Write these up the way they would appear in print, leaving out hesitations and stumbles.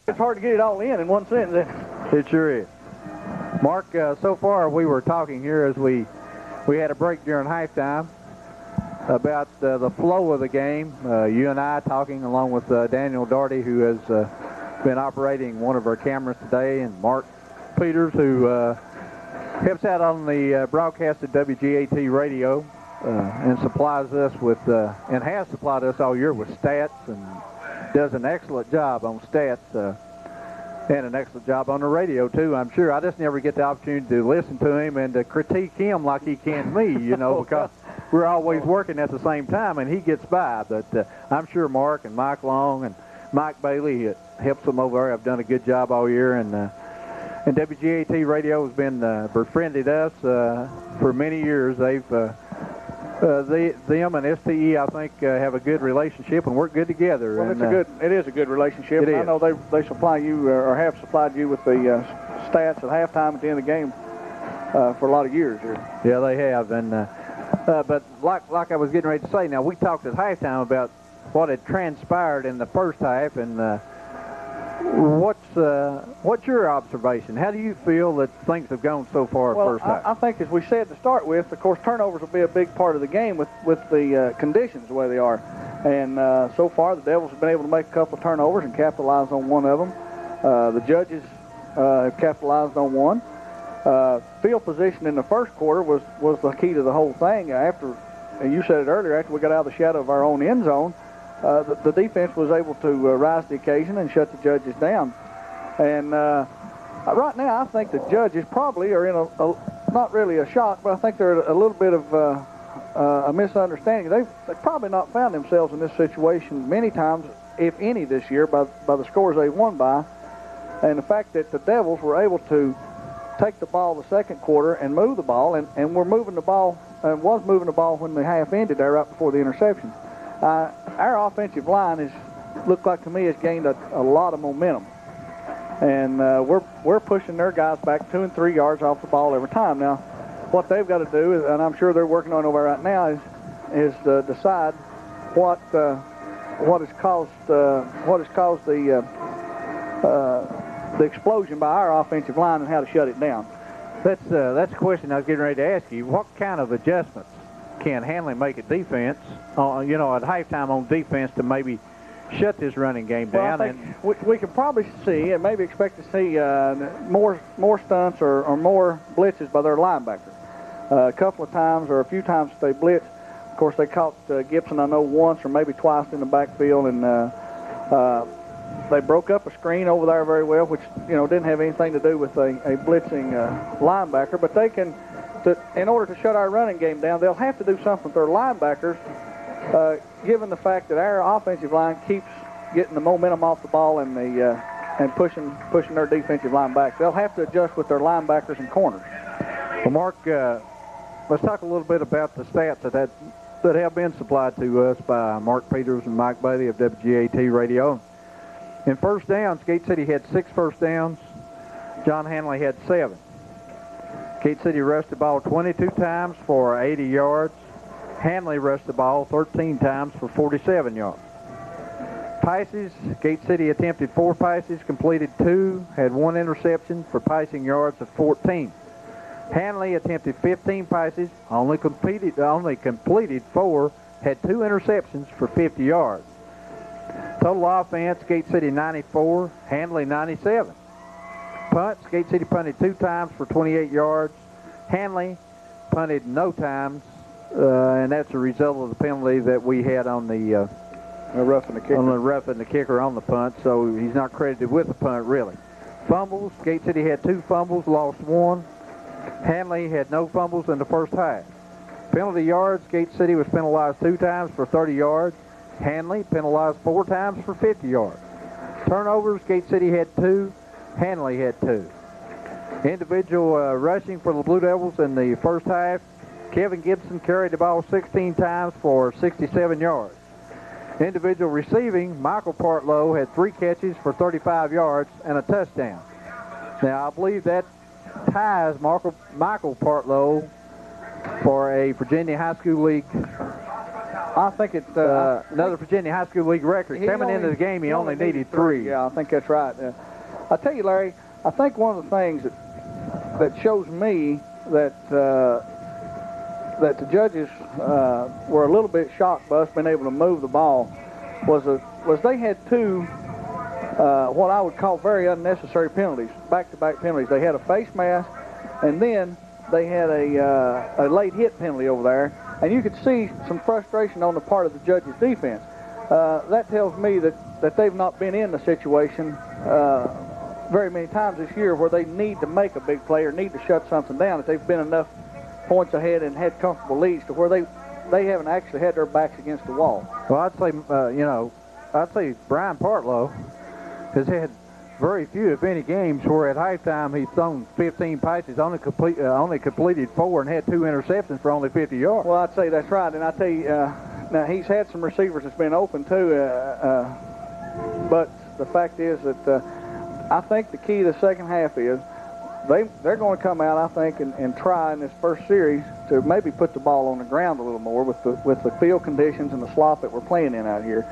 It's hard to get it all in one sentence. It sure is. Mark, so far we were talking here as we had a break during halftime about the flow of the game. You and I talking along with Daniel Daugherty, who has been operating one of our cameras today, and Mark Peters, who helps out on the broadcast at WGAT Radio and supplies us with, and has supplied us all year with stats, and does an excellent job on stats and an excellent job on the radio too, I'm sure. I just never get the opportunity to listen to him and to critique him like he can me, you know, because we're always working at the same time, and he gets by. But I'm sure Mark and Mike Long and Mike Bailey helps them over there. Have done a good job all year, and WGAT Radio has been befriended us for many years. They've them and STE, I think, have a good relationship and work good together. Well, and, it is a good relationship. It is. I know they supply you or have supplied you with the stats at halftime at the end of the game for a lot of years here. Yeah, they have. And but like I was getting ready to say, now we talked at halftime about what had transpired in the first half, and what's your observation? How do you feel that things have gone so far first half? I think, as we said to start with, of course, turnovers will be a big part of the game with the conditions the way they are. And so far, the Devils have been able to make a couple of turnovers and capitalize on one of them. The Judges have capitalized on one. Field position in the first quarter was the key to the whole thing. And you said it earlier, after we got out of the shadow of our own end zone, the defense was able to rise to the occasion and shut the Judges down. And right now, I think the Judges probably are in a not really a shock, but I think they're a little bit of a misunderstanding. They've probably not found themselves in this situation many times, if any, this year by the scores they won by. And the fact that the Devils were able to take the ball the second quarter and move the ball, and were moving the ball, and was moving the ball when the half ended there right before the interception. Our offensive line looked like to me has gained a lot of momentum, and we're pushing their guys back 2 and 3 yards off the ball every time. Now, what they've got to do is, and I'm sure they're working on it over right now, is decide what has caused the explosion by our offensive line and how to shut it down. That's a question I was getting ready to ask you. What kind of adjustments can Handley make at defense, at halftime on defense, to maybe shut this running game down? Well, I think we can probably see and maybe expect to see more stunts or more blitzes by their linebackers. A couple of times or a few times they blitzed. Of course, they caught Gibson, I know, once or maybe twice in the backfield, and they broke up a screen over there very well, which didn't have anything to do with a blitzing linebacker. But they can. In order to shut our running game down, they'll have to do something with their linebackers, given the fact that our offensive line keeps getting the momentum off the ball and pushing their defensive line back. They'll have to adjust with their linebackers and corners. Well, Mark, let's talk a little bit about the stats that have been supplied to us by Mark Peters and Mike Bailey of WGAT Radio. In first downs, Gate City had 6 first downs. John Handley had 7. Gate City rushed the ball 22 times for 80 yards. Handley rushed the ball 13 times for 47 yards. Passes, Gate City attempted 4 passes, completed 2, had 1 interception for passing yards of 14. Handley attempted 15 passes, only completed 4, had 2 interceptions for 50 yards. Total offense, Gate City 94, Handley 97. Punts, Gate City punted 2 times for 28 yards. Handley punted no times, and that's a result of the penalty that we had on the roughing the kicker. On the roughing the kicker on the punt, so he's not credited with the punt, really. Fumbles, Gate City had 2 fumbles, lost 1. Handley had no fumbles in the first half. Penalty yards, Gate City was penalized 2 times for 30 yards. Handley penalized 4 times for 50 yards. Turnovers, Gate City had 2. Handley had 2. Individual rushing for the Blue Devils in the first half. Kevin Gibson carried the ball 16 times for 67 yards. Individual receiving, Michael Partlow had 3 catches for 35 yards and a touchdown. Now, I believe that ties Michael Partlow for a Virginia High School League I think it's another Virginia High School League record. Coming into the game, he only needed 3. Yeah, I think that's right. I tell you, Larry, I think one of the things that shows me that that the judges were a little bit shocked by us being able to move the ball was they had 2 what I would call very unnecessary penalties, back-to-back penalties. They had a face mask, and then they had a late hit penalty over there, and you could see some frustration on the part of the judges' defense. That tells me that they've not been in the situation very many times this year where they need to make a big play or need to shut something down, that they've been enough points ahead and had comfortable leads to where they haven't actually had their backs against the wall. Well, I'd say, I'd say Brian Partlow has had very few, if any, games where at halftime he's thrown 15 passes, only completed 4 and had 2 interceptions for only 50 yards. Well, I'd say that's right, and I tell you, now he's had some receivers that's been open too, but the fact is that I think the key to the second half is they're going to come out, I think, and try in this first series to maybe put the ball on the ground a little more with the field conditions and the slop that we're playing in out here.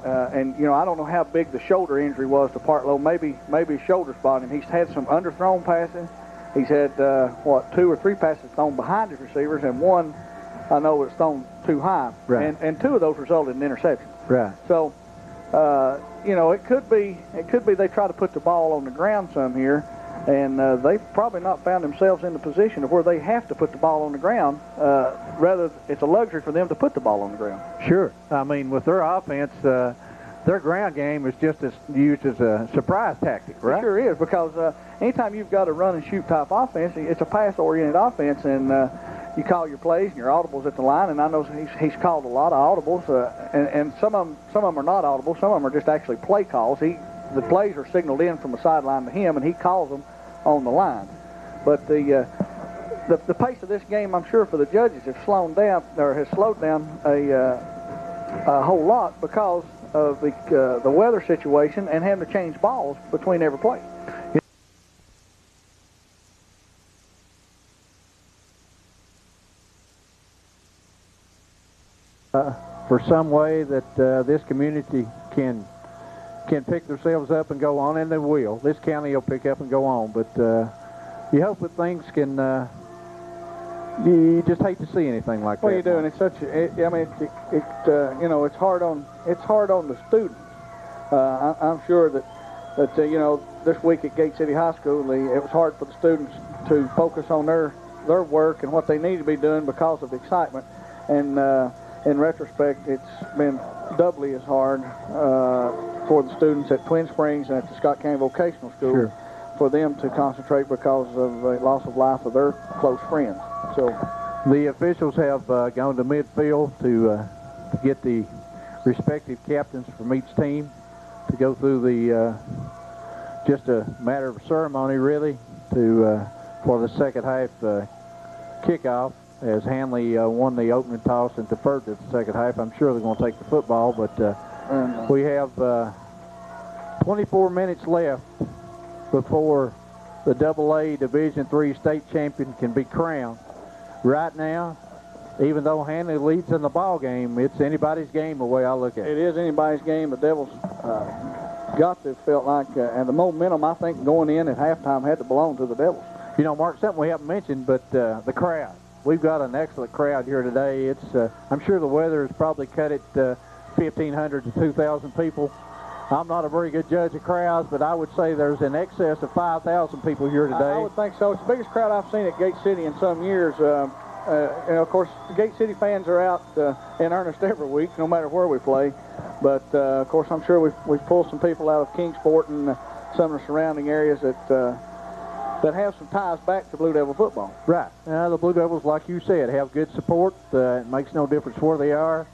And I don't know how big the shoulder injury was to Partlow. Maybe his shoulder spot, and he's had some underthrown passes. He's had 2 or 3 passes thrown behind his receivers, and one I know was thrown too high. Right. And 2 of those resulted in interceptions. Right. So it could be they try to put the ball on the ground some here. And they've probably not found themselves in the position of where they have to put the ball on the ground. Rather, it's a luxury for them to put the ball on the ground. Sure. I mean, with their offense, their ground game is just used as a surprise tactic, right? It sure is, because anytime you've got a run-and-shoot type offense, it's a pass-oriented offense, and you call your plays and your audibles at the line, and I know he's called a lot of audibles, and some of them are not audible. Some of them are just actually play calls. The plays are signaled in from the sideline to him, and he calls them on the line. But the pace of this game, I'm sure, for the judges has slowed down a whole lot because of the weather situation and having to change balls between every play. For some way that this community can pick themselves up and go on, and they will. This county will pick up and go on, but you hope that things can. You just hate to see anything like that. Well, you do, and it's such. It's hard on the students. I'm sure that this week at Gate City High School, it was hard for the students to focus on their work and what they need to be doing because of excitement, and in retrospect, it's been doubly as hard for the students at Twin Springs and at the Scott County Vocational School. Sure. For them to concentrate because of the loss of life of their close friends. So the officials have gone to midfield to get the respective captains from each team to go through the just a matter of ceremony, really, for the second half kickoff, as Handley won the opening toss and deferred to the second half. I'm sure they're going to take the football, but we have 24 minutes left before the AA Division III state champion can be crowned. Right now, even though Handley leads in the ball game, it's anybody's game the way I look at it. It is anybody's game. The Devils got to felt like, and the momentum, I think, going in at halftime had to belong to the Devils. You know, Mark, something we haven't mentioned, but the crowd. We've got an excellent crowd here today. It's I'm sure the weather has probably cut it 1,500 to 2,000 people. I'm not a very good judge of crowds, but I would say there's in excess of 5,000 people here today. I would think so. It's the biggest crowd I've seen at Gate City in some years. Of course, the Gate City fans are out in earnest every week, no matter where we play. But, of course, I'm sure we've pulled some people out of Kingsport and some of the surrounding areas that have some ties back to Blue Devil football. Right. The Blue Devils, like you said, have good support. It makes no difference where they are.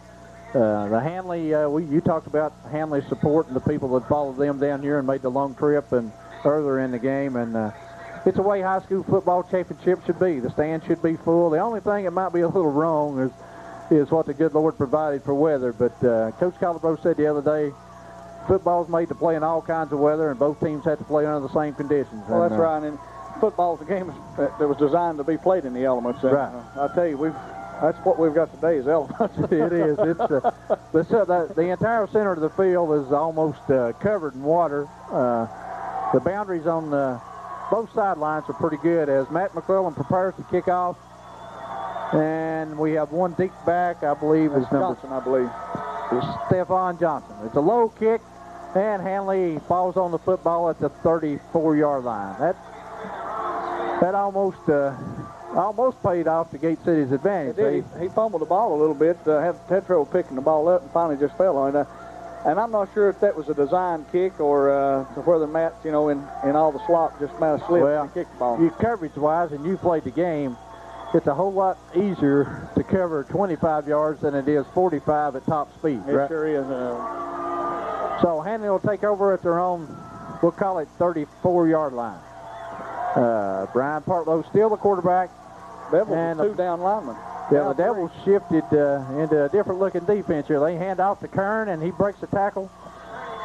The Handley, you talked about Handley's support and the people that followed them down here and made the long trip and earlier in the game. And it's the way high school football championship should be. The stand should be full. The only thing that might be a little wrong is what the good Lord provided for weather. But Coach Colabro said the other day, football's made to play in all kinds of weather, and both teams have to play under the same conditions. Well, that's right. And football's a game that was designed to be played in the elements. And, right. I tell you, That's what we've got today is elephants. It is. It's the entire center of the field is almost covered in water. The boundaries on both sidelines are pretty good as Matt McClellan prepares to kick off. And we have one deep back, I believe, is number Johnson, I believe. Is Stephon Johnson. It's a low kick, and Handley falls on the football at the 34-yard line. That almost paid off to Gate City's advantage. He fumbled the ball a little bit, had trouble picking the ball up, and finally just fell on it. And I'm not sure if that was a design kick or whether Matt, in all the slop, just might have slipped and kicked the ball. You coverage-wise, and you played the game, it's a whole lot easier to cover 25 yards than it is 45 at top speed. It right? sure is. So Handley will take over at their own, we'll call it 34-yard line. Brian Partlow still the quarterback. Devils and two down linemen. Yeah, the Devils shifted into a different looking defense here. They hand off to Kern, and he breaks the tackle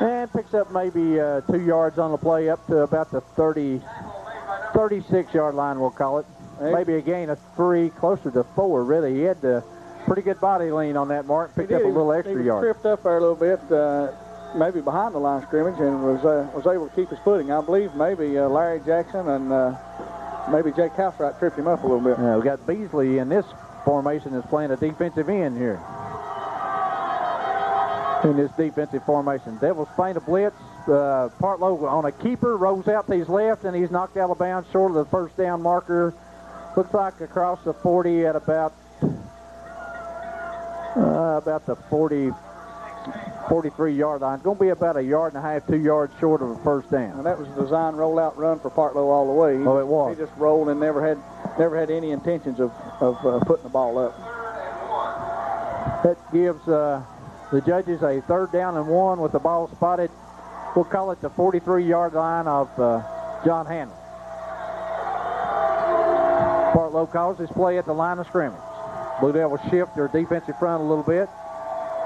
and picks up maybe 2 yards on the play up to about the 36-yard line, we'll call it. Maybe a gain of 3, closer to 4, really. He had a pretty good body lean on that mark, picked up a little extra yard. He tripped up there a little bit, maybe behind the line of scrimmage, and was able to keep his footing. I believe maybe Larry Jackson and maybe Jake Housewright tripped him up a little bit. We got Beasley in this formation is playing a defensive end here. In this defensive formation. Devils feint a blitz. Partlow on a keeper, rolls out to his left, and he's knocked out of bounds short of the first down marker. Looks like across the 40 at about the 43-yard line. It's going to be about 1.5 yards, 2 yards short of a first down. And that was a design rollout run for Partlow all the way. It was. He just rolled and never had any intentions of putting the ball up. That gives the judges a 3rd down and 1 with the ball spotted. We'll call it the 43-yard line of John Handley. Partlow calls his play at the line of scrimmage. Blue Devils shift their defensive front a little bit.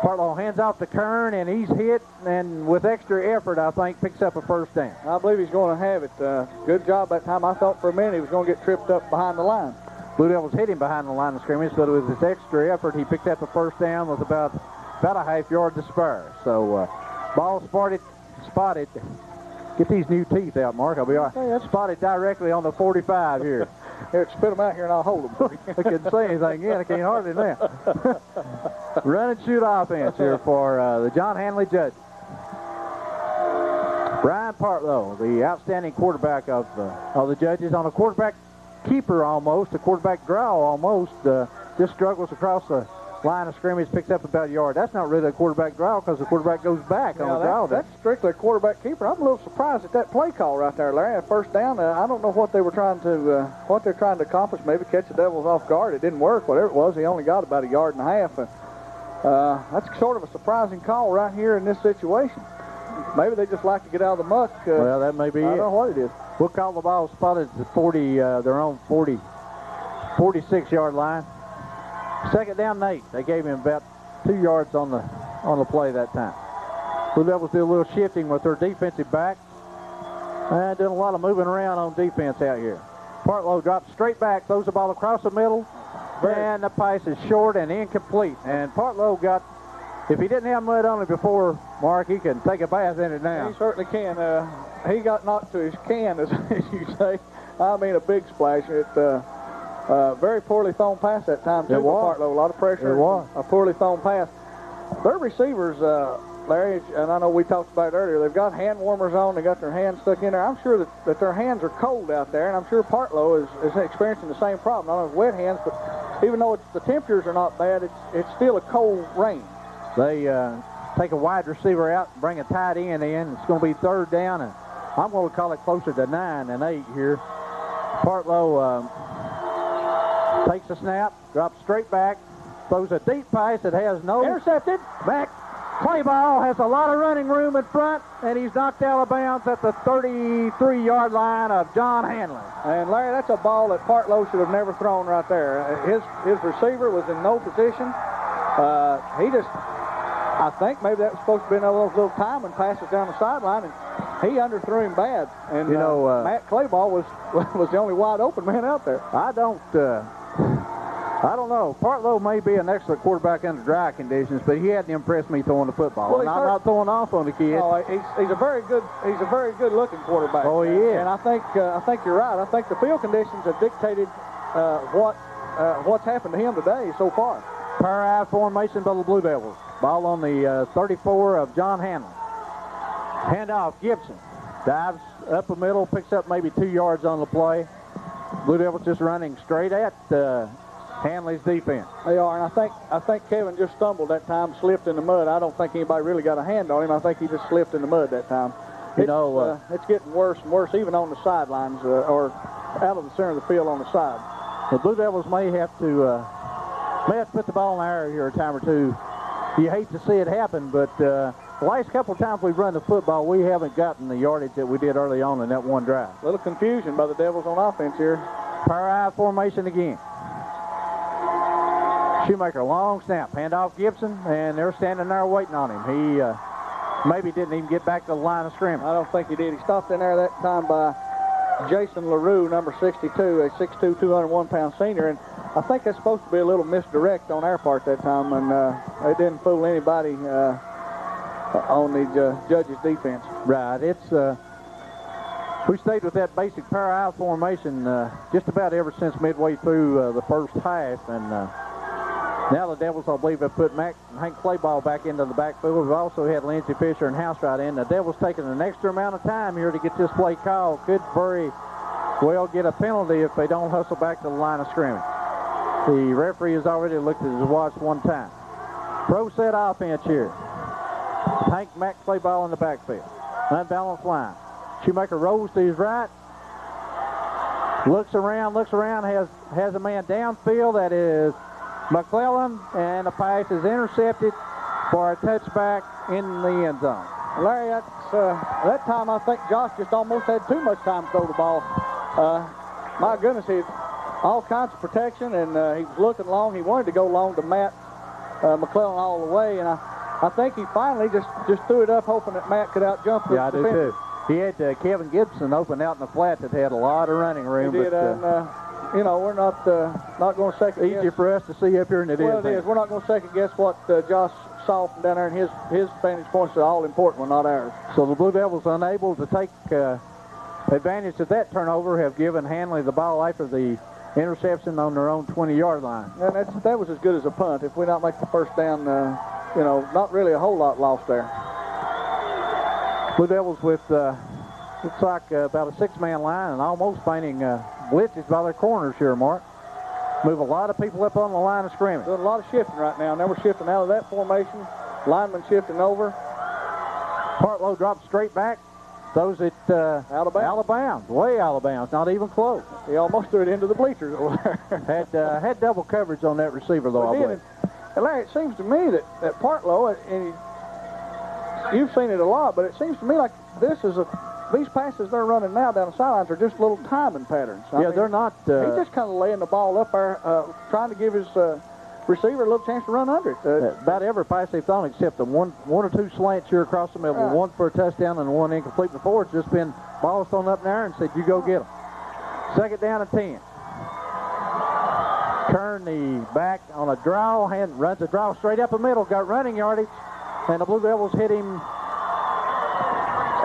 Partlow hands off to Kern, and he's hit, and with extra effort, I think, picks up a first down. I believe he's going to have it. Good job that time. I thought for a minute he was going to get tripped up behind the line. Blue Devils hit him behind the line of scrimmage, but with his extra effort, he picked up a first down with about 1/2 yard to spare. So, ball spotted. Get these new teeth out, Mark. I'll be all right. Spotted directly on the 45 here. Here, spit them out here, and I'll hold them. I couldn't say anything yet. I can't hardly now. Run and shoot offense here for the John Handley Judges. Brian Partlow, the outstanding quarterback of the Judges, on a quarterback keeper almost, a quarterback draw almost, just struggles across the line of scrimmage, picks up about 1 yard. That's not really a quarterback draw because the quarterback goes back on the draw. That's strictly a quarterback keeper. I'm a little surprised at that play call right there, Larry. At first down, I don't know what they were trying to, what they're trying to accomplish. Maybe catch the Devils off guard. It didn't work. Whatever it was, he only got about 1.5 yards. That's sort of a surprising call right here in this situation. Maybe they just like to get out of the muck. Well, that may be it. I don't know what it is. We'll call the ball spotted at the 40, their own 46-yard line. 2nd down and 8. They gave him about 2 yards on the play that time. Blue Devils do a little shifting with their defensive back. And doing a lot of moving around on defense out here. Partlow drops straight back, throws the ball across the middle, and the pass is short and incomplete. And Partlow got, if he didn't have mud on it before, Mark, he can take a bath in it now. He certainly can. He got knocked to his can, as you say. I mean, a big splash. Very poorly thrown pass that time, too. Partlow, a lot of pressure. It was. A poorly thrown pass. Their receivers, Larry, and I know we talked about it earlier, they've got hand warmers on. They got their hands stuck in there. I'm sure that their hands are cold out there, and I'm sure Partlow is experiencing the same problem. Not only wet hands, but even though the temperatures are not bad, it's still a cold rain. They take a wide receiver out and bring a tight end in. It's going to be 3rd down, and I'm going to call it closer to 9 than 8 here. Partlow takes a snap, drops straight back, throws a deep pass that has no... Intercepted. Back. Play ball has a lot of running room in front, and he's knocked out of bounds at the 33-yard line of John Handley. And, Larry, that's a ball that Partlow should have never thrown right there. His receiver was in no position. I think maybe that was supposed to be one of those little timing passes down the sideline, and he underthrew him bad. And, Matt Clayball was the only wide open man out there. I don't I don't know. Partlow may be an excellent quarterback under dry conditions, but he hadn't impressed me throwing the football. Well, and I'm not throwing off on the kid. No, he's a very good looking quarterback. Oh, he is. And I think you're right. I think the field conditions have dictated what's happened to him today so far. Power I formation by the Blue Devils. Ball on the 34 of John Handley. Handoff, Gibson. Dives up the middle, picks up maybe 2 yards on the play. Blue Devils just running straight at Handley's defense. They are, and I think Kevin just stumbled that time, slipped in the mud. I don't think anybody really got a hand on him. I think he just slipped in the mud that time. It's getting worse and worse, even on the sidelines or out of the center of the field on the side. The Blue Devils may have to put the ball in the air here a time or two. You hate to see it happen, but the last couple of times we've run the football, we haven't gotten the yardage that we did early on in that one drive. A little confusion by the Devils on offense here. Power I formation again. Shoemaker, long snap, handoff Gibson, and they're standing there waiting on him. He maybe didn't even get back to the line of scrimmage. I don't think he did. He stopped in there that time by Jason LaRue, number 62, a 6'2", 201-pound senior, and I think that's supposed to be a little misdirect on our part that time, and it didn't fool anybody on the Judges' defense. Right. It's we stayed with that basic power I formation just about ever since midway through the first half, and now the Devils, I believe, have put Hank Clayball back into the backfield. We've also had Lindsey Fisher and House right in. The Devils taking an extra amount of time here to get this play called. Could very well get a penalty if they don't hustle back to the line of scrimmage. The referee has already looked at his watch one time. Pro set offense here. Hank Clayball in the backfield. Unbalanced line. Shoemaker rolls to his right. Looks around, has a man downfield. That is McClellan, and the pass is intercepted for a touchback in the end zone. Larry, that time I think Josh just almost had too much time to throw the ball. My goodness, he had all kinds of protection, and he was looking long. He wanted to go long to Matt McClellan all the way, and I think he finally just threw it up, hoping that Matt could out-jump the defender. Yeah, I do too. He had Kevin Gibson open out in the flat that had a lot of running room. He did, you know, we're not going to second guess. Easier for us to see up here than it is. Well, it is. We're not going to second guess what Josh saw from down there, and his vantage points are all important one, not ours. So the Blue Devils, unable to take advantage of that turnover, have given Handley the ball after the interception on their own 20-yard line. And that was as good as a punt. If we not make the first down, you know, not really a whole lot lost there. Blue Devils with looks like about a 6-man line and almost finding blitzes by their corners here, Mark. Move a lot of people up on the line of scrimmage. Doing a lot of shifting right now. Now we're shifting out of that formation. Lineman shifting over. Partlow drops straight back. Throws it out of bounds. Way out of bounds. Not even close. He almost threw it into the bleachers over there. Had double coverage on that receiver, though, I believe. And Larry, it seems to me that Partlow, and you've seen it a lot, but it seems to me like these passes they're running now down the sidelines are just little timing patterns. I mean, they're not. He's just kind of laying the ball up there, trying to give his receiver a little chance to run under it. About every pass they've thrown except the one or two slants here across the middle, one for a touchdown and one incomplete. Before it's just been balls thrown up in there and said, you go get them. Second down and 10. Kern the back on a draw, runs a draw straight up the middle, got running yardage, and the Blue Devils hit him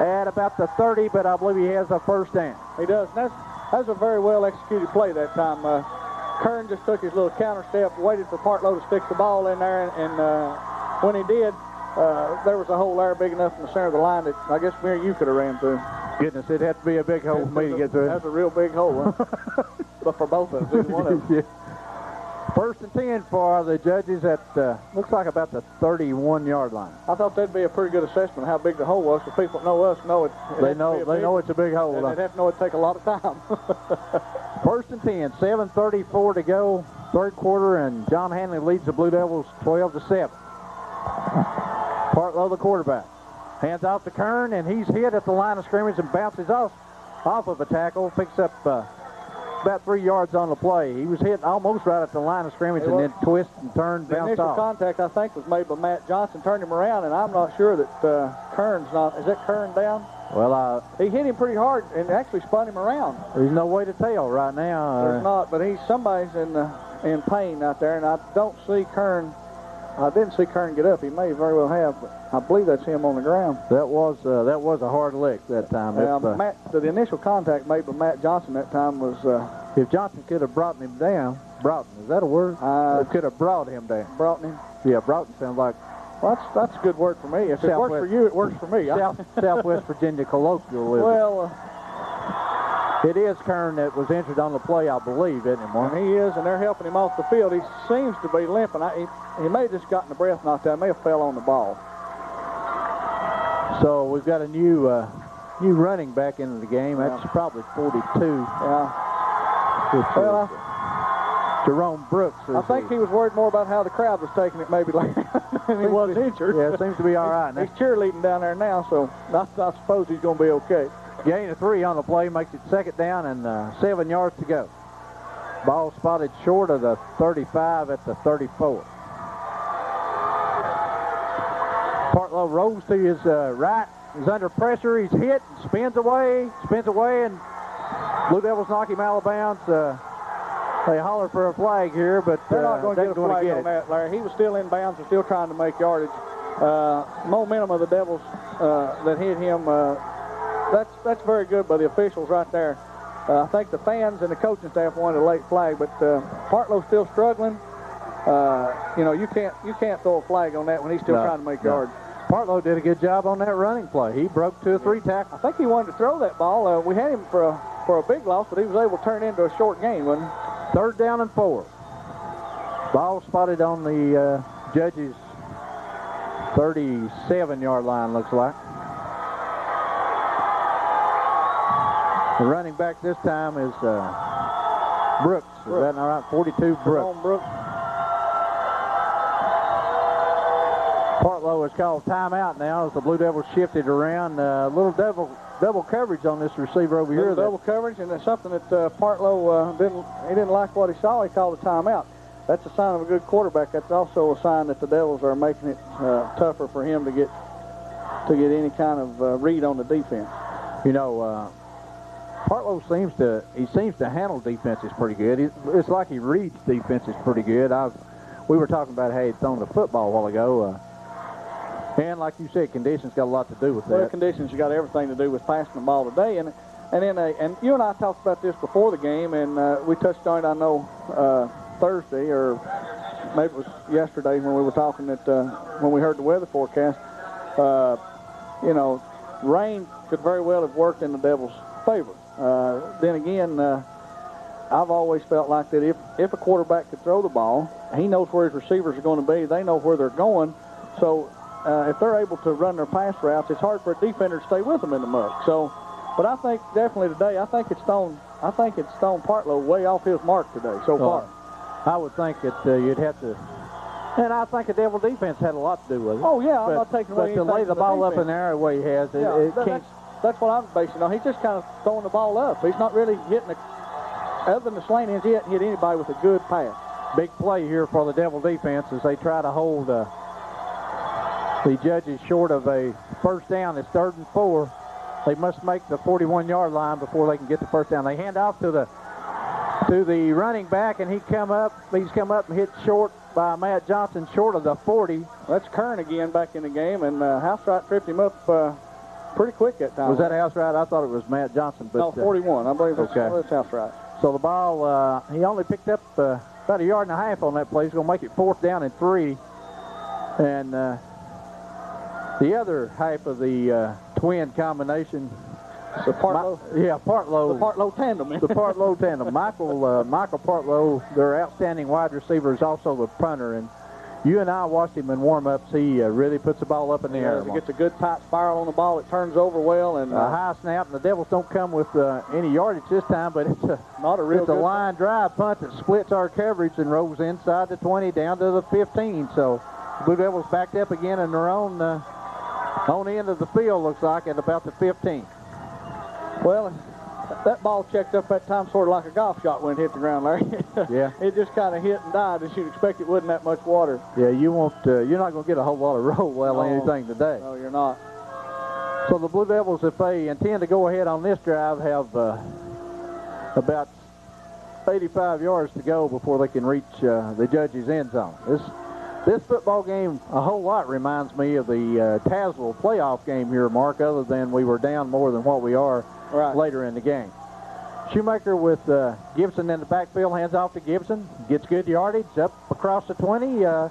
at about the 30, but I believe he has a first down. He does. That's a very well executed play that time. Kern just took his little counter step, waited for Partlow to stick the ball in there, and when he did, there was a hole there big enough in the center of the line that I guess me or you could have ran through. Goodness, it'd have to be a big hole for me to get through. That's a real big hole, huh? But for both of us, either one of them. Yeah. First and 10 for the Judges at, looks like about the 31-yard line. I thought that'd be a pretty good assessment of how big the hole was. The people that know us know it. They know it's a big hole. They'd have to know it'd take a lot of time. First and 10, 7:34 to go, third quarter, and John Handley leads the Blue Devils 12-7. Partlow, the quarterback, hands off to Kern, and he's hit at the line of scrimmage and bounces off of a tackle, picks up about 3 yards on the play. He was hit almost right at the line of scrimmage and then twisted and turned, bounced off. The initial off. contact, I think, was made by Matt Johnson, turned him around, and I'm not sure that Kern's not. Is that Kern down? Well, he hit him pretty hard and actually spun him around. There's no way to tell right now. There's not, but somebody's in the in pain out there, and I don't see Kern. I didn't see Kern get up. He may very well have, but I believe that's him on the ground. That was a hard lick that time. The initial contact made by Matt Johnson that time was. If Johnson could have brought him down, is that a word? Could have brought him down. Brought him? Yeah, brought him sounds like. Well, that's a good word for me. If it works for you, it works for me. Southwest Virginia colloquialism. Well, it is Kern that was injured on the play, I believe, isn't it, Mark? He is, and they're helping him off the field. He seems to be limping. He may have just gotten the breath knocked out. May have fell on the ball. So we've got a new running back into the game. That's probably 42. Yeah. Well, Jerome Brooks. I think he was worried more about how the crowd was taking it maybe later than he was injured. Yeah, it seems to be all right now. He's cheerleading down there now, so I suppose he's going to be okay. Gain of 3 on the play makes it 2nd down and 7 yards to go. Ball spotted short of the 35 at the 34. Partlow rolls to his right. He's under pressure. He's hit and spins away, and Blue Devils knock him out of bounds. They holler for a flag here, but they're not going to get a flag on that, Larry. He was still in bounds and still trying to make yardage. Momentum of the Devils that hit him, that's very good by the officials right there. I think the fans and the coaching staff wanted a late flag, but Partlow's still struggling. You can't throw a flag on that when he's still trying to make yards. Partlow did a good job on that running play. He broke 2 or 3 tackles. I think he wanted to throw that ball. We had him for a big loss, but he was able to turn it into a short gain, wasn't he? 3rd down and 4. Ball spotted on the judges' 37-yard line, looks like. The running back this time is Brooks. Is that all right? 42 Brooks. Partlow has called timeout now as the Blue Devils shifted around. Little double coverage on this receiver over here. Double coverage, and it's something that Partlow didn't like what he saw. He called a timeout. That's a sign of a good quarterback. That's also a sign that the Devils are making it tougher for him to get any kind of read on the defense. Partlow seems to handle defenses pretty good. It's like he reads defenses pretty good. We were talking about how he'd thrown the football a while ago. And like you said, conditions got a lot to do with that. Well, conditions, you got everything to do with passing the ball today. And you and I talked about this before the game, and we touched on it, I know, Thursday, or maybe it was yesterday when we were talking when we heard the weather forecast. Rain could very well have worked in the Devils' favor. Then again, I've always felt like that if a quarterback could throw the ball, he knows where his receivers are going to be. They know where they're going. So if they're able to run their pass routes, it's hard for a defender to stay with them in the muck. So, but I think definitely today, I think it's thrown Partlow way off his mark today so far. I would think that you'd have to, and I think the Devil defense had a lot to do with it. Oh yeah, I'm not taking away anything. But to lay the ball up in the air the way he has, that's what I'm basing on. He's just kind of throwing the ball up. He's not really hitting it. Other than the slant ends, he hasn't hit anybody with a good pass. Big play here for the Devil defense as they try to hold the judges short of a 1st down. It's 3rd and 4. They must make the 41-yard line before they can get the 1st down. They hand off to the running back, and he's come up and hit short by Matt Johnson, short of the 40. That's Kern again back in the game, and Housewright tripped him up pretty quick that time. Was that Housewright? I thought it was Matt Johnson. But, no, 41. I believe that's Housewright. So the ball, he only picked up about 1.5 yards on that play. He's going to make it 4th down and 3. And the other half of the twin combination. The Partlow? Partlow. The Partlow tandem. The Partlow tandem. Michael Partlow, their outstanding wide receiver, is also the punter. And you and I watched him in warm-ups. He really puts the ball up in the air. He gets a good tight spiral on the ball. It turns over well. And a high snap. And the Devils don't come with any yardage this time, but it's a line drive punt that splits our coverage and rolls inside the 20 down to the 15. So Blue Devils backed up again in their own end of the field, looks like, at about the 15. Well, that ball checked up that time sort of like a golf shot when it hit the ground, Larry. Yeah. It just kind of hit and died, as you'd expect. It wasn't that much water. Yeah, you're not going to get a whole lot of roll anything today. No, you're not. So the Blue Devils, if they intend to go ahead on this drive, have about 85 yards to go before they can reach the judges' end zone. This football game a whole lot reminds me of the Tazewell playoff game here, Mark, other than we were down more than what we are later in the game. Shoemaker with Gibson in the backfield, hands off to Gibson, gets good yardage up across the 20 to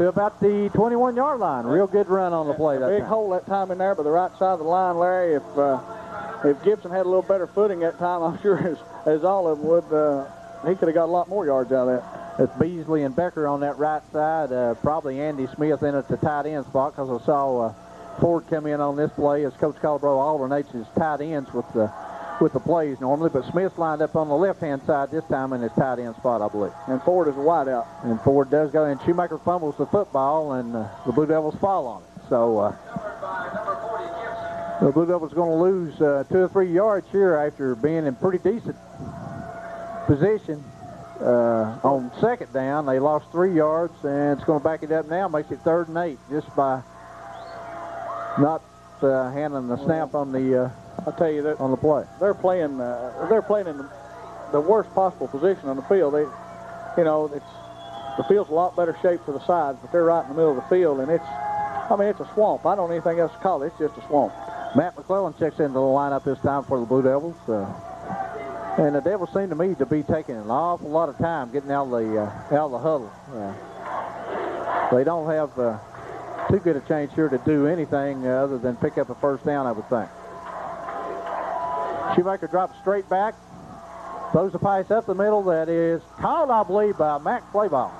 about the 21-yard line. Real good run on the play that time. Big hole that time in there by the right side of the line, Larry. If Gibson had a little better footing that time, I'm sure as all of them would, he could have got a lot more yards out of that. It's Beasley and Becker on that right side. Probably Andy Smith in at the tight end spot, because I saw Ford come in on this play as Coach Colbro alternates his tight ends with the plays normally. But Smith's lined up on the left-hand side this time in his tight end spot, I believe. And Ford is a wideout. And Ford does go, and Shoemaker fumbles the football, and the Blue Devils fall on it. So the Blue Devils going to lose 2 or 3 yards here after being in pretty decent position. On second down, they lost 3 yards, and it's going to back it up now. Makes it 3rd and 8 just by not handling the snap on the. I'll tell you that on the play. They're playing in the worst possible position on the field. The field's a lot better shape for the sides, but they're right in the middle of the field, and it's a swamp. I don't know anything else to call it. It's just a swamp. Matt McClellan checks into the lineup this time for the Blue Devils. And the Devils seem to me to be taking an awful lot of time getting out of the huddle. They don't have too good a chance here to do anything other than pick up a first down, I would think. Shoemaker drops straight back, throws the pass up the middle. That is called, I believe, by Mac Playball.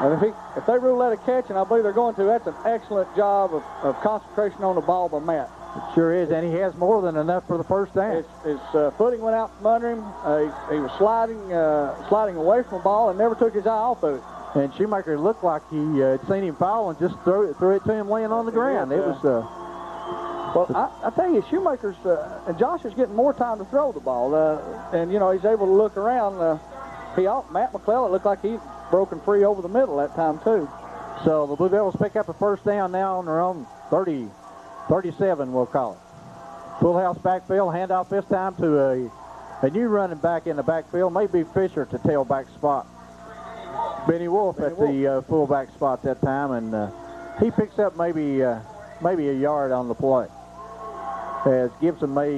And if they rule that a catch, and I believe they're going to, that's an excellent job of concentration on the ball by Matt. It sure is, and he has more than enough for the first down. His footing went out from under him. He was sliding away from the ball and never took his eye off of it. And Shoemaker looked like he had seen him fall and just threw it to him laying on the ground. It was. Well, I tell you, Shoemaker's and Josh is getting more time to throw the ball, and he's able to look around. Matt McClellan looked like he broken free over the middle that time too. So the Blue Devils pick up a first down now on their own 37, we'll call it. Full house backfield, handoff this time to a new running back in the backfield, maybe Fisher to tailback spot. Benny Wolf at the fullback spot that time, and he picks up maybe a yard on the play. As Gibson may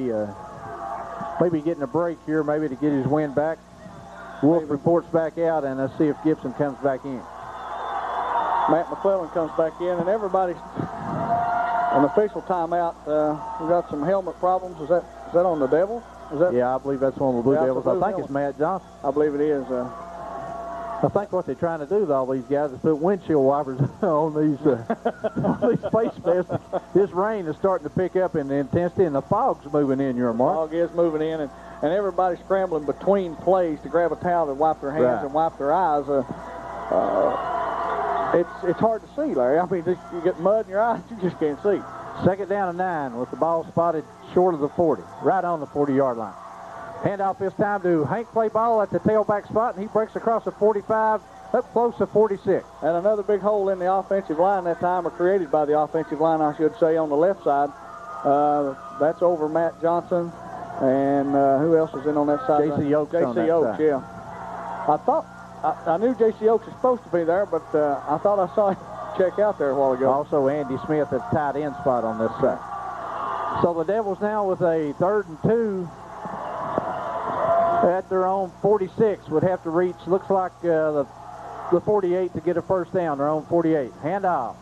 be getting a break here, maybe to get his wind back. Wolf reports back out, and let's see if Gibson comes back in. Matt McClellan comes back in, and everybody's an official timeout. We got some helmet problems. Is that on the Devils? Yeah, I believe that's one of the Blue Devils. I think it's Matt Johnson. I believe it is. I think what they're trying to do with all these guys is put windshield wipers on these face vests. This rain is starting to pick up in the intensity, and the fog's moving in, your Mark. The fog is moving in, and everybody's scrambling between plays to grab a towel to wipe their hands and wipe their eyes. It's hard to see, Larry. I mean, you get mud in your eyes, you just can't see. Second down and 9 with the ball spotted short of the 40, right on the 40-yard line. Handoff this time to Hank Playball at the tailback spot, and he breaks across the 45, up close to 46. And another big hole in the offensive line that time, or created by the offensive line, I should say, on the left side. That's over Matt Johnson, and who else is in on that side? J.C. Oaks. J.C. Oaks, yeah. I knew J.C. Oaks was supposed to be there, but I thought I saw him check out there a while ago. Also Andy Smith at the tight end spot on this side. So the Devils now with a 3rd and 2 at their own 46 would have to reach, looks like the 48 to get a first down, their own 48. Handoff.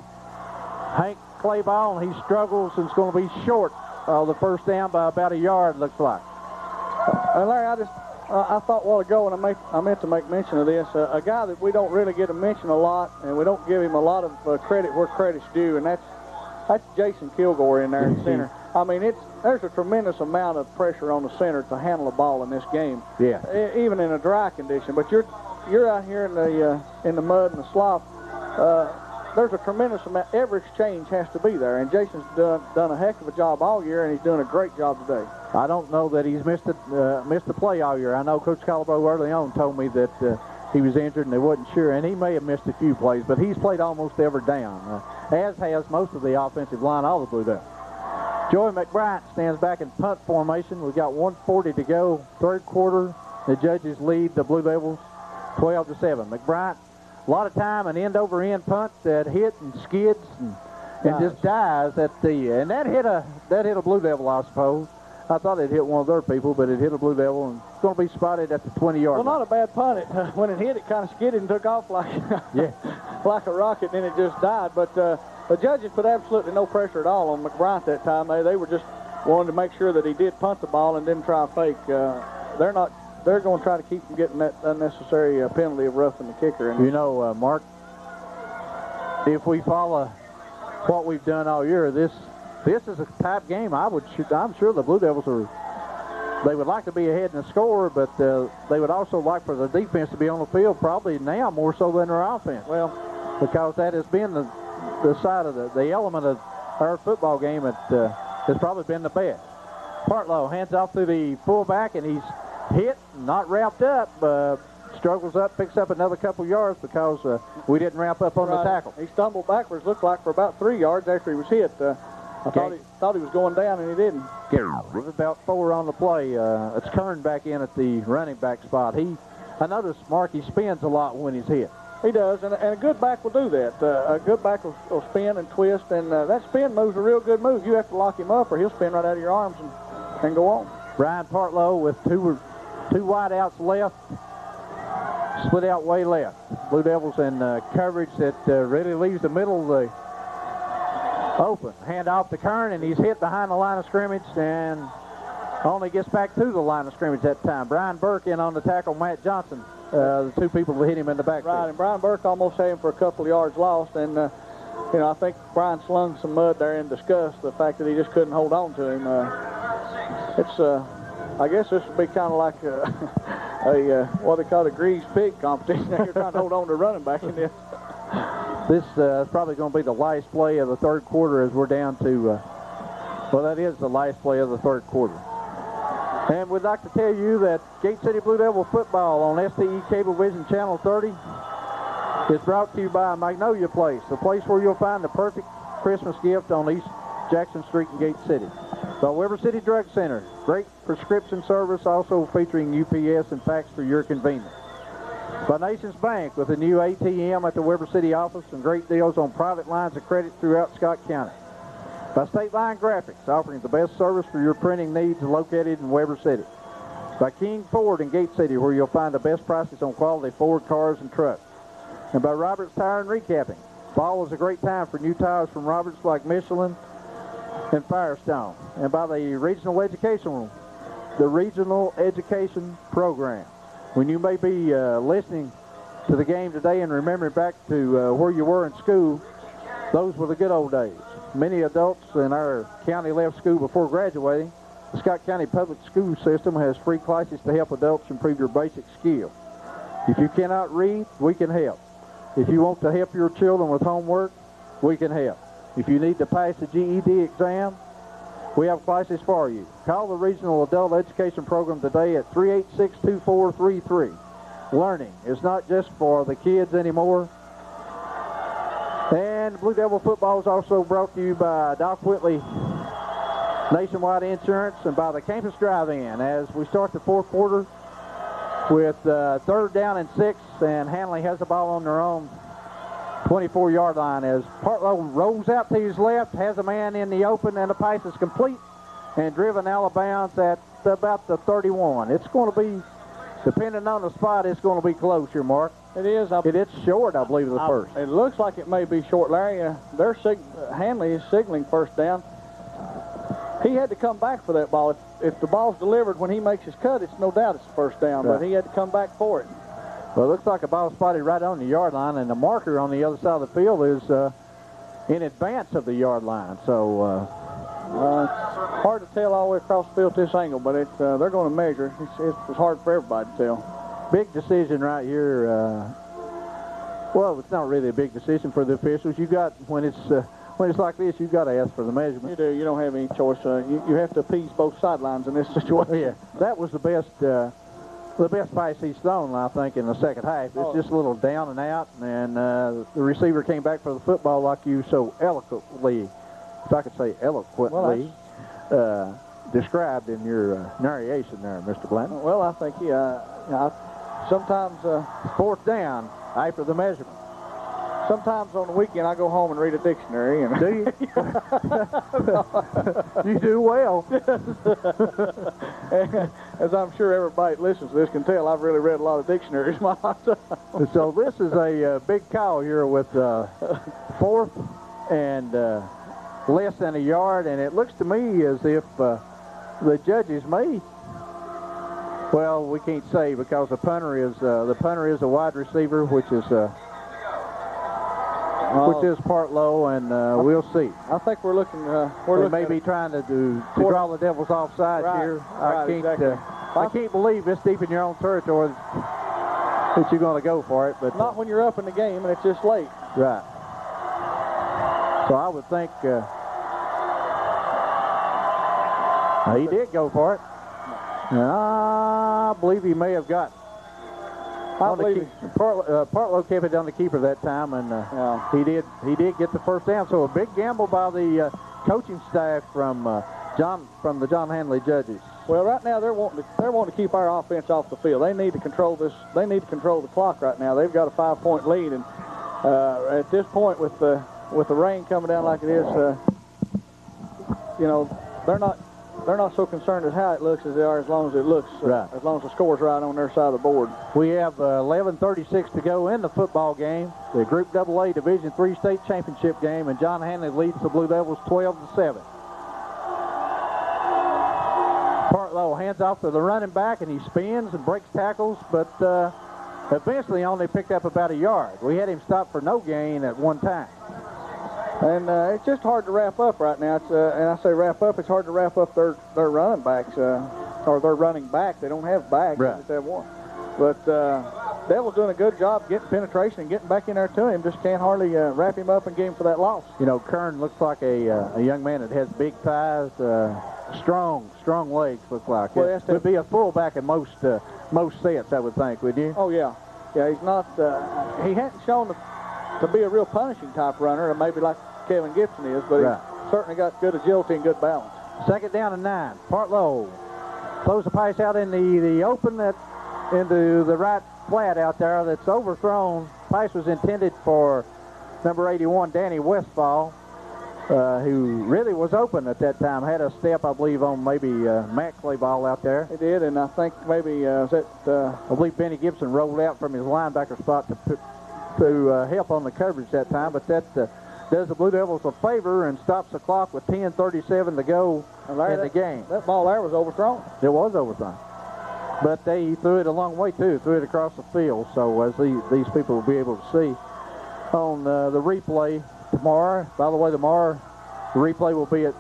Hank Clayball, and he struggles, and it's going to be short of the first down by about a yard, looks like. And Larry, I thought a while ago, and I meant to make mention of this, a guy that we don't really get to mention a lot, and we don't give him a lot of credit where credit's due, and that's Jason Kilgore in there in center. I mean, there's a tremendous amount of pressure on the center to handle the ball in this game. Yeah. Even in a dry condition. But you're out here in the mud and the slop. There's a tremendous amount. Every exchange has to be there, and Jason's done a heck of a job all year, and he's doing a great job today. I don't know that he's missed a play all year. I know Coach Colorado early on told me that he was injured and they wasn't sure, and he may have missed a few plays, but he's played almost every down, as has most of the offensive line, all the Blue Devils. Joey McBride stands back in punt formation. We've got 1:40 to go, third quarter. The Judges lead the Blue Devils 12-7. McBride, a lot of time, an end-over-end punt that hit and skids and just dives at the, and that hit a Blue Devil, I suppose. I thought it hit one of their people, but it hit a Blue Devil, and it's going to be spotted at the 20-yard line. Well, not a bad punt. When it hit, it kind of skidded and took off like like a rocket, and then it just died. But the Judges put absolutely no pressure at all on McBride that time. They were just wanting to make sure that he did punt the ball and didn't try a fake. They're going to try to keep from getting that unnecessary penalty of roughing the kicker. And you know, Mark, if we follow what we've done all year, this is a tight game. I'm sure the Blue Devils they would like to be ahead in the score, but they would also like for the defense to be on the field probably now more so than their offense. Well, because that has been the side of the element of our football game that has probably been the best. Partlow hands off to the fullback, and he's hit, not wrapped up, struggles up, picks up another couple yards because we didn't wrap up on the tackle. He stumbled backwards, looked like for about 3 yards after he was hit. I thought he was going down, and he didn't. With about 4 on the play, it's Kern back in at the running back spot. I noticed, Mark, he spins a lot when he's hit. He does, and a good back will do that. A good back will spin and twist, and that spin move's a real good move. You have to lock him up, or he'll spin right out of your arms and go on. Brian Partlow with two wideouts left, split out way left. Blue Devils in coverage that really leaves the middle open. Hand off to Kern, and he's hit behind the line of scrimmage and only gets back to the line of scrimmage that time. Brian Burke in on the tackle, Matt Johnson, the two people that hit him in the back. Right, and Brian Burke almost had him for a couple of yards lost, and I think Brian slung some mud there in disgust, the fact that he just couldn't hold on to him. I guess this would be kind of like what they call a greased pig competition. You're trying to hold on to running back in this. This is probably going to be the last play of the third quarter as we're down to, well, that is the last play of the third quarter. And we'd like to tell you that Gate City Blue Devil football on STE Cablevision Channel 30 is brought to you by Magnolia Place, the place where you'll find the perfect Christmas gift on East Jackson Street in Gate City. By Weber City Drug Center, great prescription service, also featuring UPS and fax for your convenience. By Nations Bank, with a new ATM at the Weber City office and great deals on private lines of credit throughout Scott County. By State Line Graphics, offering the best service for your printing needs, located in Weber City. By King Ford in Gate City, where you'll find the best prices on quality Ford cars and trucks. And by Roberts Tire and Recapping. Fall is a great time for new tires from Roberts like Michelin and Firestone. And by the Regional Education Program. When you may be listening to the game today and remembering back to where you were in school, those were the good old days. Many adults in our county left school before graduating. The Scott County Public School System has free classes to help adults improve your basic skills. If you cannot read, we can help. If you want to help your children with homework, we can help. If you need to pass the GED exam, we have classes for you. Call the Regional Adult Education Program today at 386-2433. Learning is not just for the kids anymore. And Blue Devil football is also brought to you by Doc Whitley Nationwide Insurance and by the Campus Drive-In as we start the fourth quarter with 3rd down and 6, and Handley has the ball on their own 24-yard line as Partlow rolls out to his left, has a man in the open, and the pass is complete and driven out of bounds at about the 31. It's going to be, depending on the spot, it's going to be close here, Mark. It is. It's short, I believe, the first. It looks like it may be short, Larry. Handley is signaling first down. He had to come back for that ball. If the ball's delivered when he makes his cut, it's no doubt it's a first down, right. But he had to come back for it. Well, it looks like a ball spotted right on the yard line, and the marker on the other side of the field is in advance of the yard line. So it's hard to tell all the way across the field to this angle, but they're going to measure. It's hard for everybody to tell. Big decision right here. Well, it's not really a big decision for the officials. You got when it's like this, you've got to ask for the measurement. You do. You don't have any choice. You have to appease both sidelines in this situation. Yeah, that was the best pass he's thrown, I think, in the second half. It's just a little down and out, and the receiver came back for the football like you so eloquently, if I could say eloquently, described in your narration there, Mr. Blanton. Well, I think, sometimes... Fourth down after the measurement. Sometimes on the weekend I go home and read a dictionary. And Do you? You do well. As I'm sure everybody that listens to this can tell, I've really read a lot of dictionaries my lifetime. So this is a big call here with fourth and less than a yard, and it looks to me as if the judges may. Well, we can't say because the punter is a wide receiver, which is Partlow, and we'll see. I think we're looking. They may be trying to draw the Devils offside here. I can't believe this deep in your own territory that you're going to go for it, but not when you're up in the game and it's just late. Right. So I would think he did go for it. I believe he may have got. Partlow kept it on the keeper that time, and he did get the first down. So a big gamble by the coaching staff from the John Handley judges. Well, right now they're wanting to keep our offense off the field. They need to control this. They need to control the clock right now. They've got a 5-point lead, and at this point with the rain coming down like it is, they're not so concerned as how it looks as they are as long as it looks, right. As long as the score's right on their side of the board. We have 11:36 to go in the football game, the Group AA Division III State Championship game, and John Handley leads the Blue Devils 12-7. Partlow hands off to the running back, and he spins and breaks tackles, but eventually only picked up about a yard. We had him stopped for no gain at one time. And it's just hard to wrap up right now. And I say wrap up, it's hard to wrap up their running backs, or their running back. They don't have backs, right. They just have one. But Devils doing a good job getting penetration and getting back in there to him. Just can't hardly wrap him up and get him for that loss. You know, Kern looks like a young man that has big thighs, strong legs, looks like. Well, it would be a fullback in most sets, I would think, would you? Oh, yeah. Yeah, he's not, he hadn't shown to be a real punishing type runner, or maybe like Kevin Gibson is, but right. He's certainly got good agility and good balance. Second down and 9. Partlow throws the pass out in the open into the right flat out there that's overthrown. Pass was intended for number 81, Danny Westfall, who really was open at that time. Had a step, I believe, on maybe Matt Clayball out there. He did, and I think maybe I believe Benny Gibson rolled out from his linebacker spot to help on the coverage that time, but that does the Blue Devils a favor and stops the clock with 10:37 to go in the game. That ball there was overthrown. It was overthrown. But they threw it a long way, too. Threw it across the field, so as these people will be able to see on the replay tomorrow. By the way, tomorrow the replay will be at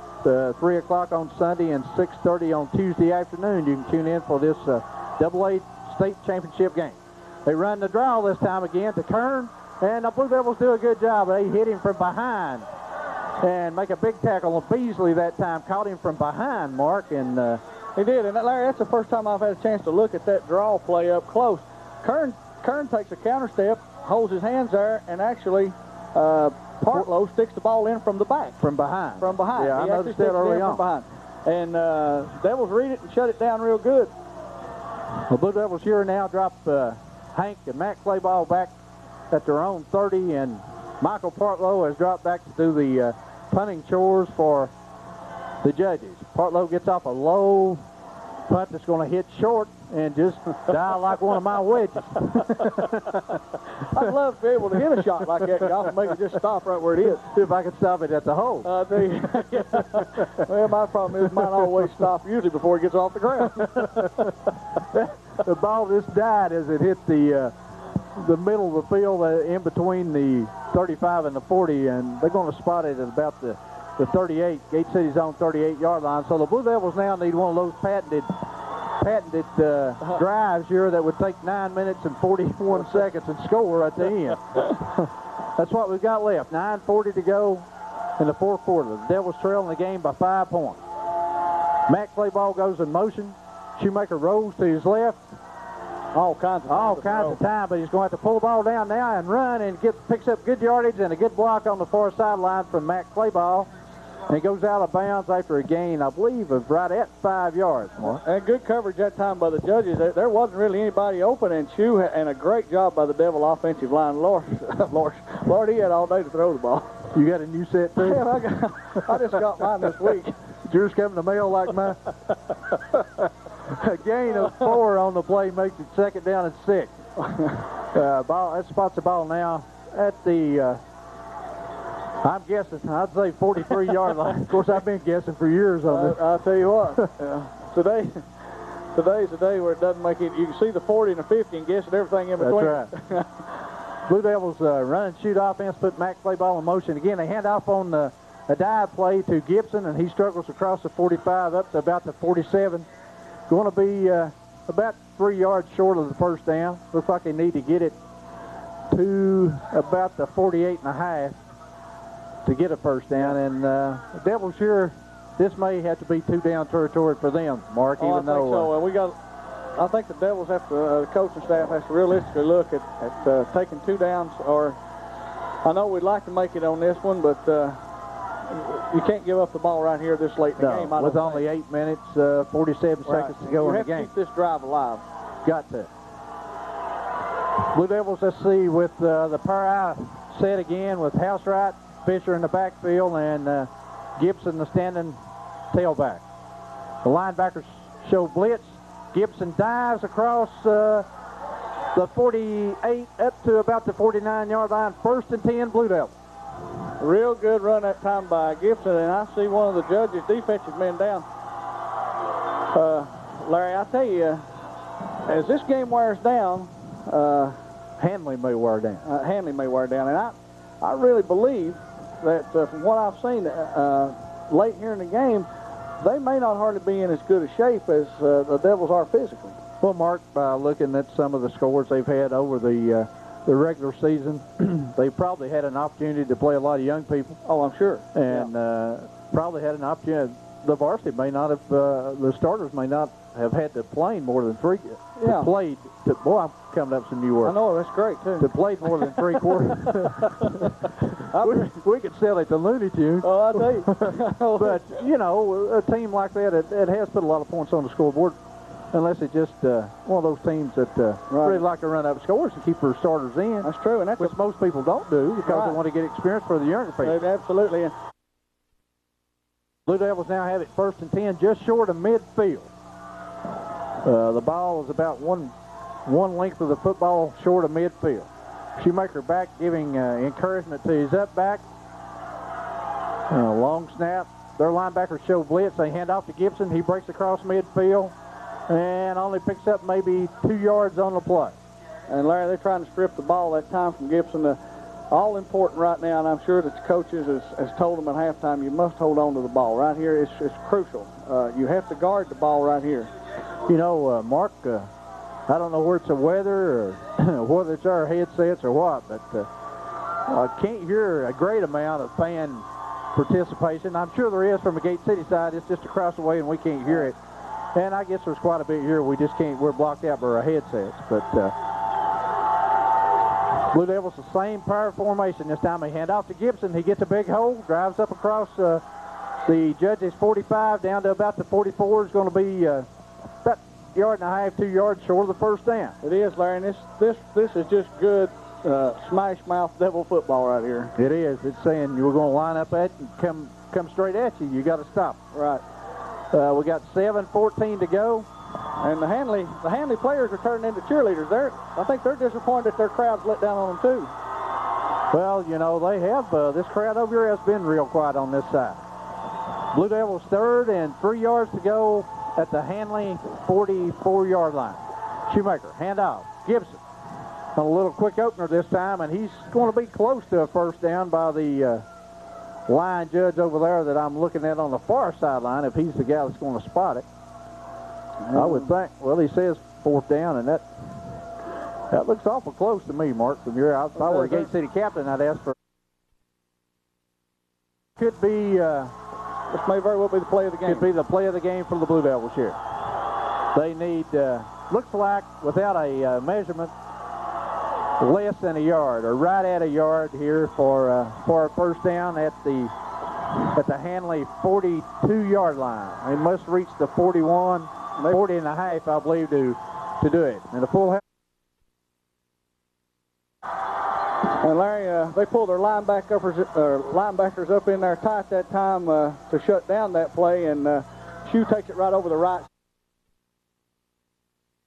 3 o'clock on Sunday and 6:30 on Tuesday afternoon. You can tune in for this AA State Championship game. They run the draw this time again to Kern, and the Blue Devils do a good job. They hit him from behind and make a big tackle on Beasley that time. Caught him from behind, Mark, and he did. And Larry, that's the first time I've had a chance to look at that draw play up close. Kern takes a counter step, holds his hands there, and actually Partlow sticks the ball in from the back. From behind. From behind. Yeah, I noticed that early on. From behind. And Devils read it and shut it down real good. The Blue Devils here now drop Hank and Matt Clayball back at their own 30, and Michael Partlow has dropped back to do the punting chores for the judges. Partlow gets off a low punt that's going to hit short and just die like one of my wedges. I'd love to be able to hit a shot like that, Goff, and make it just stop right where it is. See if I can stop it at the hole. I'll tell you. Well, my problem is mine always stop usually before it gets off the ground. The ball just died as it hit the middle of the field in between the 35 and the 40, and they're going to spot it at about the 38, Gate City's own 38-yard line. So the Blue Devils now need one of those patented drives here that would take 9 minutes and 41 seconds and score at the end. That's what we've got left. 9:40 to go in the fourth quarter. The Devils trailing the game by 5 points. Matt Clayball goes in motion. Shoemaker rolls to his left. All kinds of time, but he's going to have to pull the ball down now and run and picks up good yardage and a good block on the far sideline from Matt Clayball. And he goes out of bounds after a gain, I believe, of right at 5 yards, Mark. And good coverage that time by the judges. There wasn't really anybody open, and and a great job by the Devil offensive line. Lord, he had all day to throw the ball. You got a new set, too? Yeah, I just got mine this week. Did yours come in the mail like mine? A gain of 4 on the play makes it 2nd down and 6. That spots the ball now at the... I'm guessing, I'd say 43-yard line. Of course, I've been guessing for years on this. I'll tell you what, today's the day where it doesn't make it. You can see the 40 and the 50 and guess at everything in between. That's right. Blue Devils run and shoot offense, put Max play ball in motion. Again, they hand off on a dive play to Gibson, and he struggles across the 45 up to about the 47. Going to be about 3 yards short of the 1st down. Looks like they need to get it to about the 48 and a half to get a 1st down, and the Devils here, this may have to be 2-down territory for them, Mark. I think so. I think the Devils have to, the coaching staff has to realistically look at taking 2 downs, or I know we'd like to make it on this one, but you can't give up the ball right here this late in the game. With only 8 minutes, 47 seconds to go in the game. You have to keep this drive alive. Got to. Blue Devils, let's see, with the power set again with Housewright, Fisher in the backfield, and Gibson the standing tailback. The linebackers show blitz. Gibson dives across the 48 up to about the 49-yard line. 1st and 10, Blue Devils. Real good run that time by Gibson, and I see one of the judges' defensive men down. Larry, I tell you, as this game wears down, Handley may wear down. Handley may wear down, and I really believe that from what I've seen late here in the game, they may not hardly be in as good a shape as the Devils are physically. Well, Mark, by looking at some of the scores they've had over the regular season, they probably had an opportunity to play a lot of young people. Oh, I'm sure. And probably had an opportunity. The varsity may not have, the starters may not have had to play more than 3. Yeah. Boy, I'm coming up with some new words. I know, that's great, too. To play more than 3 quarters. we could sell it to Looney Tunes. Oh, I tell you. But, you know, a team like that, it has put a lot of points on the scoreboard. Unless it's just one of those teams that really like to run up scores and keep their starters in. That's true. And that's which most people don't do because they want to get experience for the younger people. Absolutely. Blue Devils now have it 1st and 10, just short of midfield. The ball is about one length of the football short of midfield. Shoemaker back giving encouragement to his up back. Long snap. Their linebackers show blitz. They hand off to Gibson. He breaks across midfield and only picks up maybe 2 yards on the play. And Larry, they're trying to strip the ball that time from Gibson. All important right now, and I'm sure that the coaches has told them at halftime, you must hold on to the ball. Right here, it's crucial. You have to guard the ball right here. You know, Mark, I don't know where it's the weather or whether it's our headsets or what, but I can't hear a great amount of fan participation. I'm sure there is from the Gate City side. It's just across the way, and we can't hear it. And I guess there's quite a bit here. We just can't. We're blocked out by our headsets. But Blue Devils, the same power formation. This time they hand off to Gibson. He gets a big hole, drives up across the judges' 45 down to about the 44. Is going to be about 1.5 yards, 2 yards short of the 1st down. It is, Larry. And this is just good smash mouth Devil football right here. It is. It's saying you're going to line up at and come straight at you. You got to stop. Right. We got 7:14 to go. And the Handley players are turning into cheerleaders. I think they're disappointed that their crowd's let down on them too. Well, you know, they have. This crowd over here has been real quiet on this side. Blue Devils 3rd and 3 yards to go at the Handley 44-yard line. Shoemaker, hand off. Gibson. A little quick opener this time, and he's going to be close to a 1st down by the line judge over there that I'm looking at on the far sideline, if he's the guy that's going to spot it. I would think. Well, he says 4th down, and that looks awful close to me, Mark. From your out, if I were a Gate City captain, I'd ask for. Could be. This may very well be the play of the game. Could be the play of the game for the Blue Devils here. They need. Looks like without a measurement, less than a yard, or right at a yard here for a 1st down at the at the Handley 42-yard line. They must reach the 41, 40 and a half, I believe, to do it. And a full half. And Larry, they pulled their linebackers up in there tight that time to shut down that play, and Shue takes it right over the right.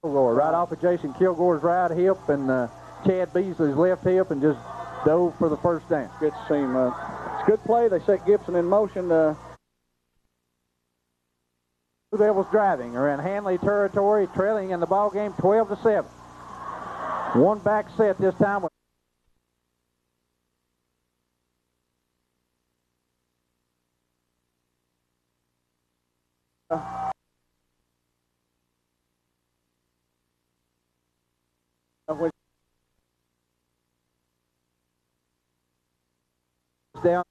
Right off of Jason Kilgore's right hip and Chad Beasley's left hip, and just dove for the first down. Good to see him. It's a good play. They set Gibson in motion. Blue Devils driving around Handley territory, trailing in the ball game 12-7. One back set this time. Down.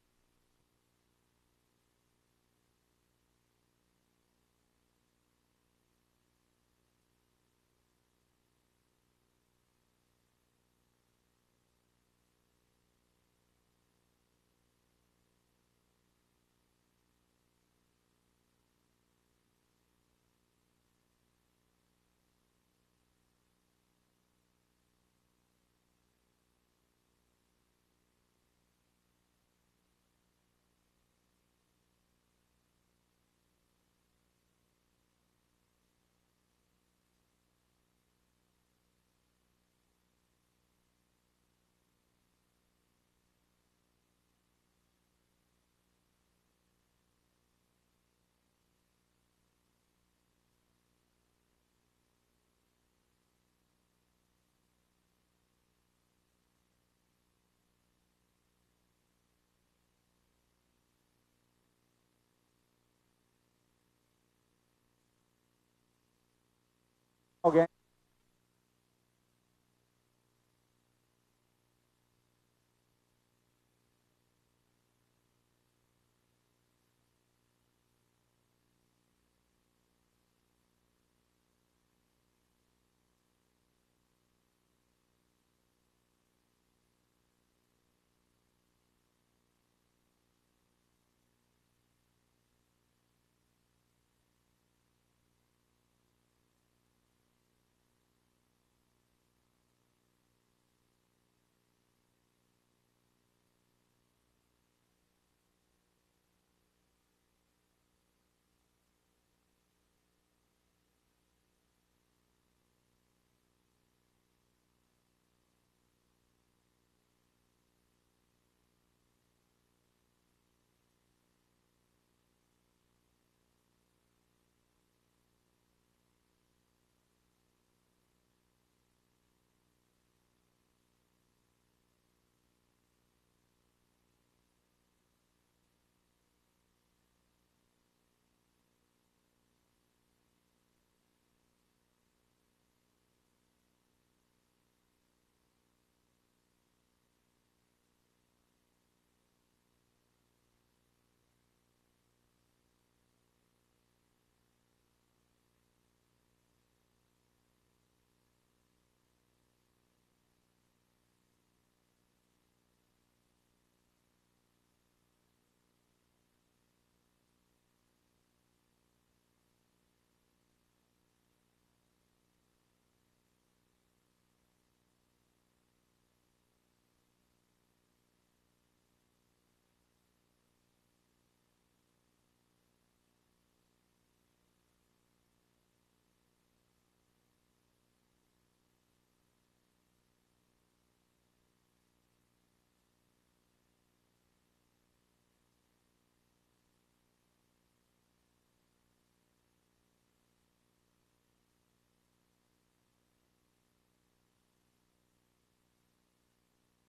Okay.